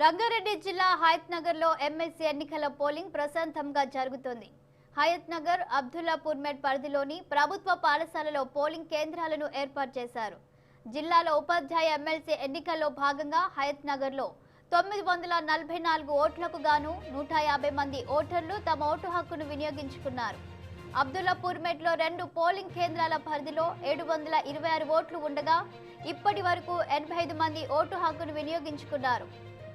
రంగారెడ్డి జిల్లా హయత్ నగర్ లో ఎమ్మెల్సీ ఎన్నికల పోలింగ్ ప్రశాంతంగా జరుగుతోంది. హయత్ నగర్, అబ్దుల్లాపూర్ మెట్ పరిధిలోని ప్రభుత్వ పాఠశాలలో పోలింగ్ కేంద్రాలను ఏర్పాటు చేశారు. జిల్లాలో ఉపాధ్యాయ ఎమ్మెల్సీ ఎన్నికల్లో భాగంగా హయత్ నగర్ లో 944 ఓట్లకు గాను 150 మంది ఓటర్లు తమ ఓటు హక్కును వినియోగించుకున్నారు. అబ్దుల్లాపూర్ మెట్ లో 2 పోలింగ్ కేంద్రాల పరిధిలో 726 ఓట్లు ఉండగా ఇప్పటి వరకు 85 మంది ఓటు హక్కును వినియోగించుకున్నారు.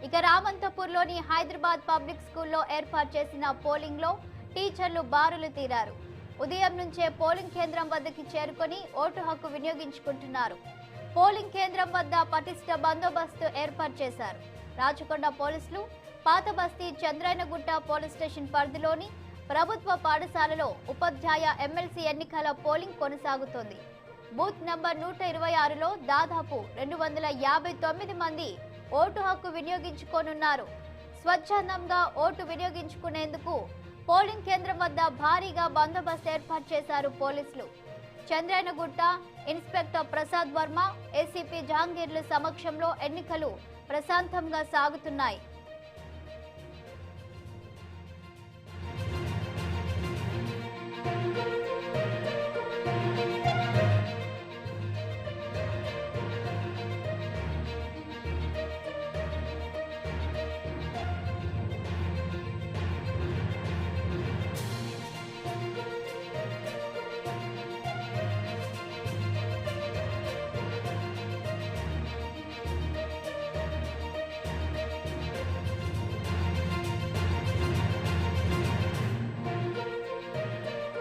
ఇక రామంతపూర్లోని హైదరాబాద్ పబ్లిక్ స్కూల్లో ఏర్పాటు చేసిన పోలింగ్ లో టీచర్లు బారులు తీరారు. ఉదయం నుంచే పోలింగ్ కేంద్రం వద్దకి చేరుకొని ఓటు హక్కు వినియోగించుకుంటున్నారు. పోలింగ్ కేంద్రం వద్ద పటిష్ట బందోబస్తు ఏర్పాటు చేశారు. రాచకొండ పోలీసులు పాత బస్తీ చంద్రాయనగుట్ట పోలీస్ స్టేషన్ పరిధిలోని ప్రభుత్వ పాఠశాలలో ఉపాధ్యాయ ఎమ్మెల్సీ ఎన్నికల పోలింగ్ కొనసాగుతోంది. బూత్ నంబర్ 126లో దాదాపు 259 మంది ఓటు హక్కు వినియోగించుకోనున్నారు. స్వచ్ఛందంగా ఓటు వినియోగించుకునేందుకు పోలింగ్ కేంద్రం వద్ద భారీగా బందోబస్తు ఏర్పాటు చేశారు పోలీసులు. చంద్రాయనగుట్ట ఇన్స్పెక్టర్ ప్రసాద్ వర్మ, ఏసీపీ జహాంగీర్ల సమక్షంలో ఎన్నికలు ప్రశాంతంగా సాగుతున్నాయి.